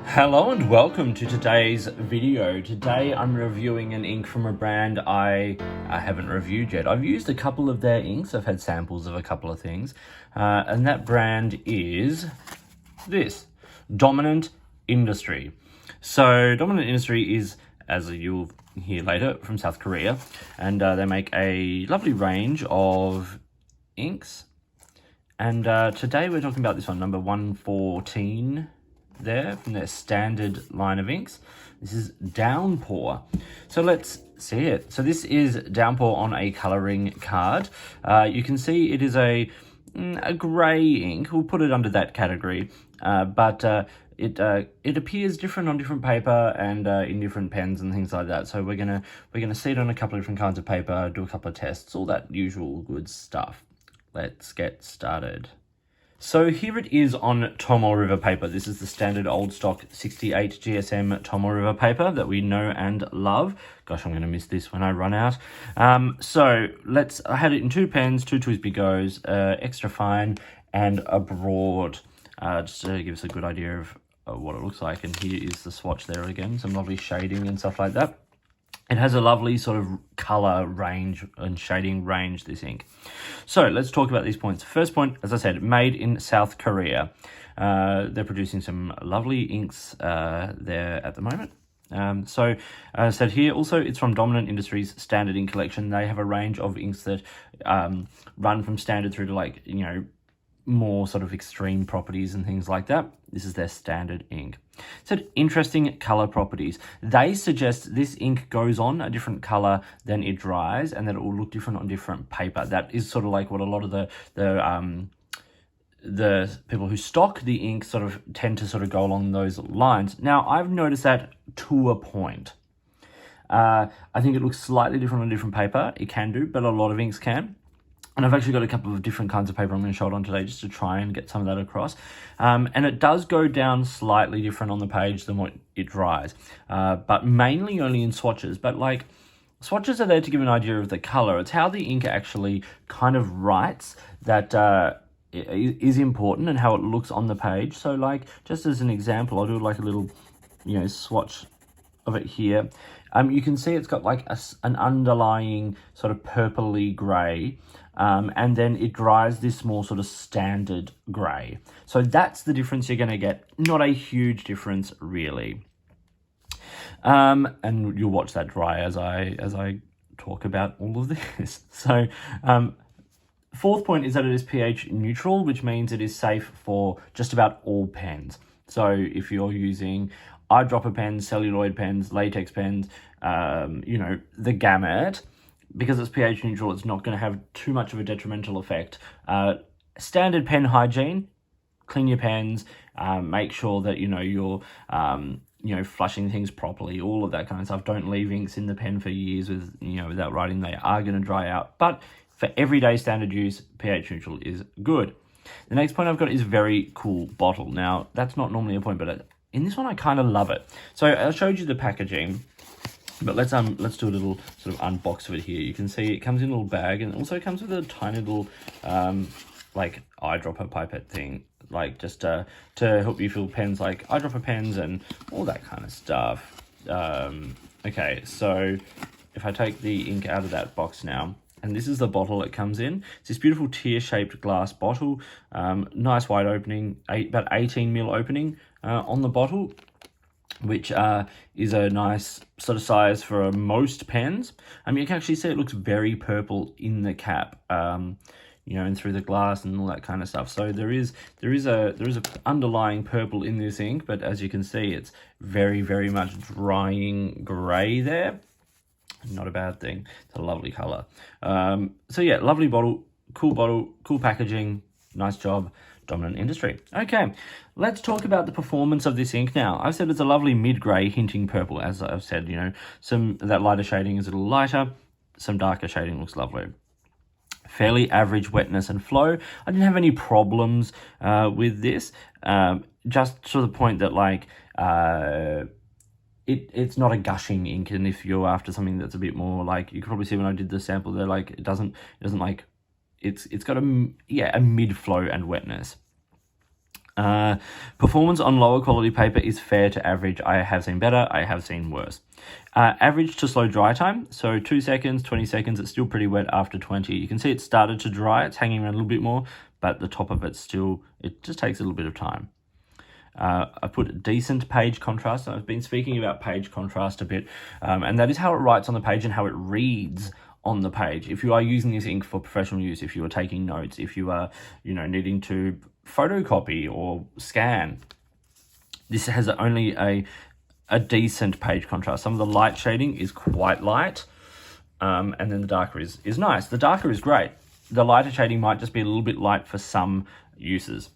Hello and welcome to today's video. Today I'm reviewing an ink from a brand I haven't reviewed yet. I've used a couple of their inks. I've had samples of a couple of things. And that brand is this, Dominant Industry. So Dominant Industry is, as you'll hear later, from South Korea. And they make a lovely range of inks. And today we're talking about this one, number 114. There from their standard line of inks. This is Downpour. So let's see it. So this is Downpour on a colouring card. You can see it is a grey ink. We'll put it under that category. But it appears different on different paper and in different pens and things like that. So we're gonna see it on a couple of different kinds of paper, do a couple of tests, all that usual good stuff. Let's get started. So here it is on Tomo River paper. This is the standard old stock 68 GSM Tomo River paper that we know and love. Gosh, I'm going to miss this when I run out. I had it in two pens, two TWSBI Go's, extra fine and a broad, just to give us a good idea of what it looks like. And here is the swatch there again, some lovely shading and stuff like that. It has a lovely sort of colour range and shading range, this ink. So let's talk about these points. First point, as I said, made in South Korea. They're producing some lovely inks there at the moment. As I said here, also it's from Dominant Industries Standard Ink Collection. They have a range of inks that run from standard through to more sort of extreme properties and things like that. This is their standard ink. So interesting color properties. They suggest this ink goes on a different color than it dries and that it will look different on different paper. That is sort of like what a lot of the people who stock the ink sort of tend to sort of go along those lines. Now, I've noticed that to a point. I think it looks slightly different on different paper. It can do, but a lot of inks can. And I've actually got a couple of different kinds of paper I'm going to show it on today just to try and get some of that across. And it does go down slightly different on the page than what it dries, but mainly only in swatches. But swatches are there to give an idea of the color. It's how the ink actually kind of writes that is important and how it looks on the page. So just as an example, I'll do like a little, swatch of it here. You can see it's got like an underlying sort of purpley grey, and then it dries this more sort of standard grey. So that's the difference you're going to get. Not a huge difference really. And you'll watch that dry as I talk about all of this. So fourth point is that it is pH neutral, which means it is safe for just about all pens. So if you're using eyedropper pens, celluloid pens, latex pens, the gamut, because it's pH neutral, it's not going to have too much of a detrimental effect. Standard pen hygiene, clean your pens, make sure that, you're, flushing things properly, all of that kind of stuff. Don't leave inks in the pen for years without writing. They are going to dry out. But for everyday standard use, pH neutral is good. The next point I've got is very cool bottle. Now, that's not normally a point, but in this one, I kind of love it. So I showed you the packaging, but let's do a little sort of unbox of it here. You can see it comes in a little bag, and it also comes with a tiny little eyedropper pipette thing, just to help you fill pens like eyedropper pens and all that kind of stuff. Okay, so if I take the ink out of that box now, and this is the bottle it comes in. It's this beautiful tear-shaped glass bottle, nice wide opening, about 18mm opening on the bottle, which is a nice sort of size for most pens. You can actually see it looks very purple in the cap, and through the glass and all that kind of stuff. So there is a underlying purple in this ink, but as you can see, it's very, very much drying grey there. Not a bad thing. It's a lovely color. So yeah, lovely bottle, cool packaging, nice job, Dominant Industry. Okay, let's talk about the performance of this ink now. I've said it's a lovely mid-grey hinting purple. As I've said, some that lighter shading is a little lighter, some darker shading looks lovely. Fairly average wetness and flow. I didn't have any problems with this, just to the point that it's not a gushing ink, and if you're after something that's a bit more you could probably see when I did the sample there, it's got a mid flow and wetness. Performance on lower quality paper is fair to average. I have seen better, I have seen worse. Average to slow dry time, so 2 seconds, 20 seconds, it's still pretty wet after 20. You can see it started to dry, it's hanging around a little bit more, but the top of it still, it just takes a little bit of time. I put decent page contrast. I've been speaking about page contrast a bit, and that is how it writes on the page and how it reads on the page. If you are using this ink for professional use, if you are taking notes, if you are, needing to photocopy or scan, this has only a decent page contrast. Some of the light shading is quite light, and then the darker is nice. The darker is great. The lighter shading might just be a little bit light for some uses.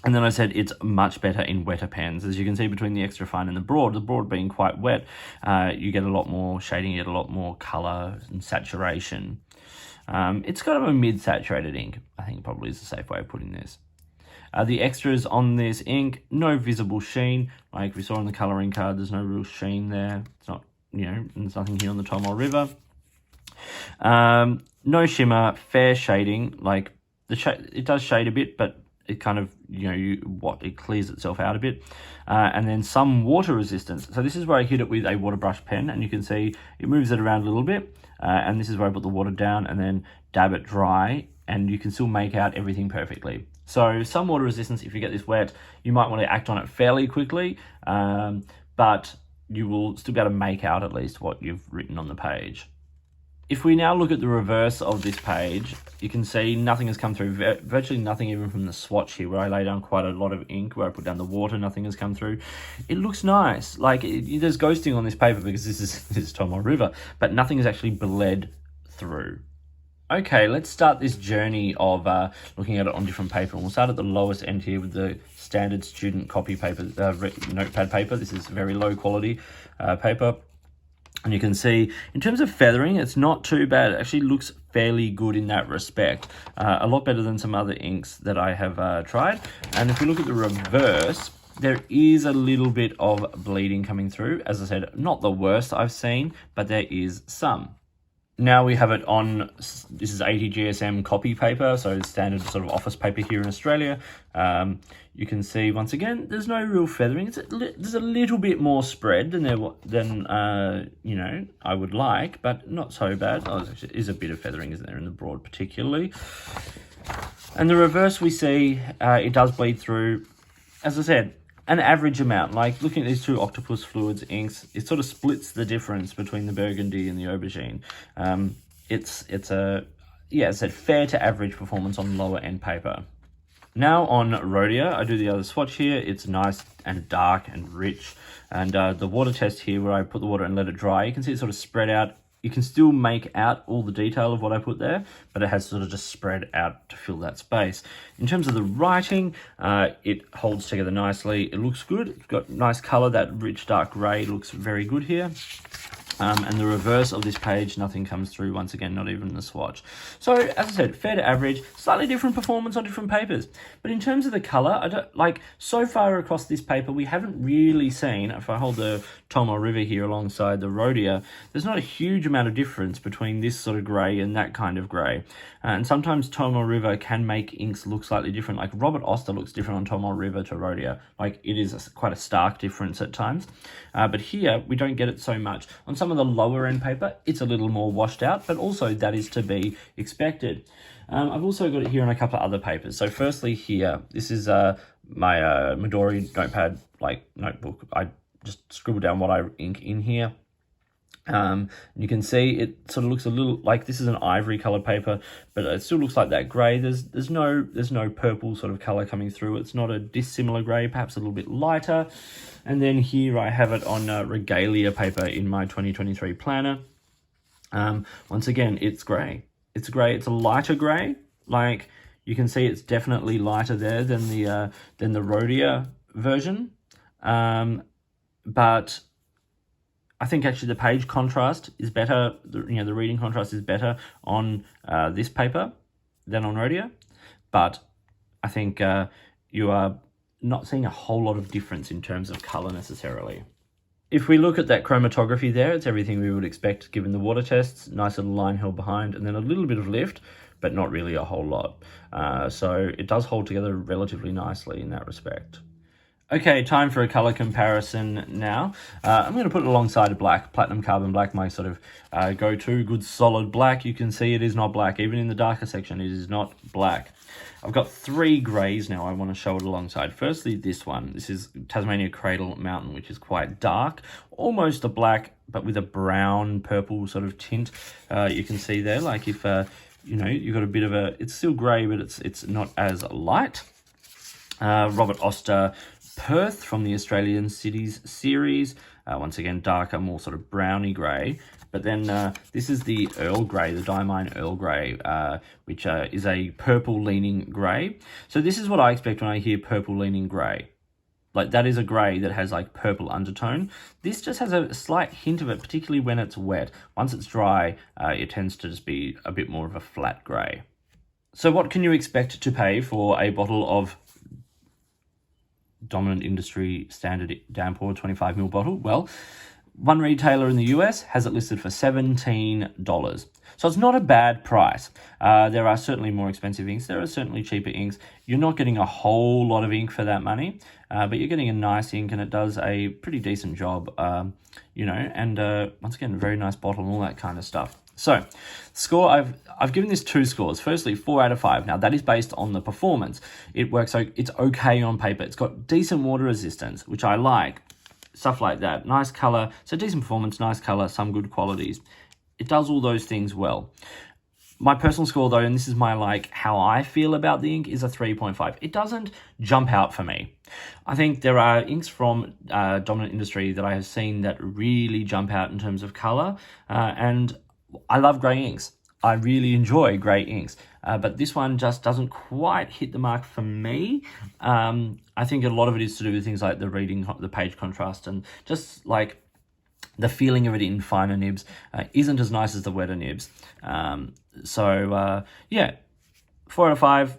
And then I said it's much better in wetter pens. As you can see between the extra fine and the broad being quite wet, you get a lot more shading, you get a lot more color and saturation. It's kind of a mid-saturated ink, I think probably is a safe way of putting this. The extras on this ink, no visible sheen. Like we saw on the coloring card, there's no real sheen there. It's not, there's nothing here on the Tomo River. No shimmer, fair shading. Like it does shade a bit, but it kind of, it clears itself out a bit. And then some water resistance. So this is where I hit it with a water brush pen, and you can see it moves it around a little bit. And this is where I put the water down and then dab it dry, and you can still make out everything perfectly. So some water resistance, if you get this wet, you might want to act on it fairly quickly, but you will still be able to make out at least what you've written on the page. If we now look at the reverse of this page, you can see nothing has come through, virtually nothing even from the swatch here, where I lay down quite a lot of ink, where I put down the water, nothing has come through. It looks nice. Like, there's ghosting on this paper because this is Tomo River, but nothing has actually bled through. Okay, let's start this journey of looking at it on different paper. And we'll start at the lowest end here with the standard student copy paper, notepad paper. This is very low quality paper. And you can see, in terms of feathering, it's not too bad. It actually looks fairly good in that respect. A lot better than some other inks that I have tried. And if we look at the reverse, there is a little bit of bleeding coming through. As I said, not the worst I've seen, but there is some. Now we have it on, this is 80 GSM copy paper, so standard sort of office paper here in Australia. You can see, once again, there's no real feathering. There's a little bit more spread than I would like, but not so bad. Oh, there is a bit of feathering, isn't there, in the broad particularly. And the reverse we see, it does bleed through, as I said, an average amount. Like looking at these two Octopus Fluids inks, it sort of splits the difference between the Burgundy and the Aubergine. It's a fair to average performance on lower end paper. Now on Rhodia, I do the other swatch here. It's nice and dark and rich. And the water test here, where I put the water and let it dry, you can see it sort of spread out. You can still make out all the detail of what I put there, but it has sort of just spread out to fill that space. In terms of the writing, it holds together nicely. It looks good. It's got nice color. That rich dark gray looks very good here. And the reverse of this page, nothing comes through, once again, not even the swatch. So, as I said, fair to average, slightly different performance on different papers. But in terms of the color, so far across this paper, we haven't really seen, if I hold the Tomo River here alongside the Rhodia, there's not a huge amount of difference between this sort of gray and that kind of gray. And sometimes Tomo River can make inks look slightly different. Like Robert Oster looks different on Tomo River to Rhodia. Like it is quite a stark difference at times. But here, we don't get it so much. On some of the lower end paper, it's a little more washed out, but also that is to be expected. I've also got it here on a couple of other papers. So firstly here, this is my Midori notepad notebook. I just scribbled down what I ink in here. You can see it sort of looks a little like this is an ivory colored paper, but it still looks like that gray. There's no purple sort of color coming through. It's not a dissimilar gray, perhaps a little bit lighter. And then here I have it on Regalia paper in my 2023 planner. Once again, it's gray. It's gray. It's a lighter gray. Like you can see, it's definitely lighter there than the Rhodia version. But I think actually the page contrast is better. The reading contrast is better on this paper than on Rhodia. But I think you are not seeing a whole lot of difference in terms of color necessarily. If we look at that chromatography there, it's everything we would expect given the water tests. Nice little line held behind, and then a little bit of lift, but not really a whole lot. So it does hold together relatively nicely in that respect. Okay, time for a color comparison now. I'm going to put it alongside a black, Platinum Carbon Black, my sort of go-to good solid black. You can see it is not black. Even in the darker section, it is not black. I've got 3 greys now I want to show it alongside. Firstly, this one. This is Tasmania Cradle Mountain, which is quite dark, almost a black, but with a brown purple sort of tint. You can see there, like if, you know, you've got a bit of a, it's still grey, but it's not as light. Robert Oster Perth from the Australian Cities series. Once again, darker, more sort of browny grey. But then this is the Earl Grey, the Diamine Earl Grey, which is a purple-leaning grey. So this is what I expect when I hear purple-leaning grey. Like, that is a grey that has, like, purple undertone. This just has a slight hint of it, particularly when it's wet. Once it's dry, it tends to just be a bit more of a flat grey. So what can you expect to pay for a bottle of Dominant Industry Standard Downpour 25ml bottle? Well, one retailer in the US has it listed for $17. So it's not a bad price. There are certainly more expensive inks. There are certainly cheaper inks. You're not getting a whole lot of ink for that money, but you're getting a nice ink, and it does a pretty decent job, you know, and once again, a very nice bottle and all that kind of stuff. So, score, I've given this 2 scores. Firstly, 4 out of 5. Now, that is based on the performance. It works, so it's okay on paper. It's got decent water resistance, which I like. Stuff like that. Nice color. So, decent performance, nice color, some good qualities. It does all those things well. My personal score, though, and this is my, like, how I feel about the ink, is a 3.5. It doesn't jump out for me. I think there are inks from Dominant Industry that I have seen that really jump out in terms of color, and I love grey inks. I really enjoy grey inks, but this one just doesn't quite hit the mark for me. I think a lot of it is to do with things like the reading, the page contrast, and just like the feeling of it in finer nibs isn't as nice as the wetter nibs. Yeah, 4 out of 5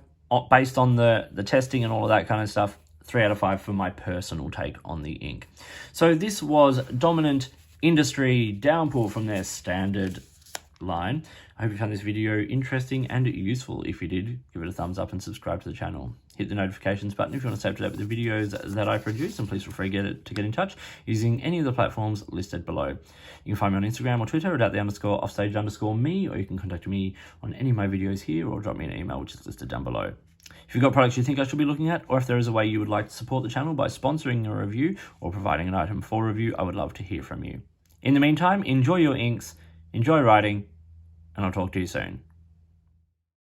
based on the testing and all of that kind of stuff. 3 out of 5 for my personal take on the ink. So this was Dominant Industry Downpour from their standard line. I hope you found this video interesting and useful. If you did, give it a thumbs up and subscribe to the channel. Hit the notifications button if you want to stay up to date with the videos that I produce, and please feel free to get in touch using any of the platforms listed below. You can find me on Instagram or Twitter at @the_offstage_me, or you can contact me on any of my videos here, or drop me an email, which is listed down below. If you've got products you think I should be looking at, or if there is a way you would like to support the channel by sponsoring a review or providing an item for review, I would love to hear from you. In the meantime, enjoy your inks, enjoy writing, and I'll talk to you soon.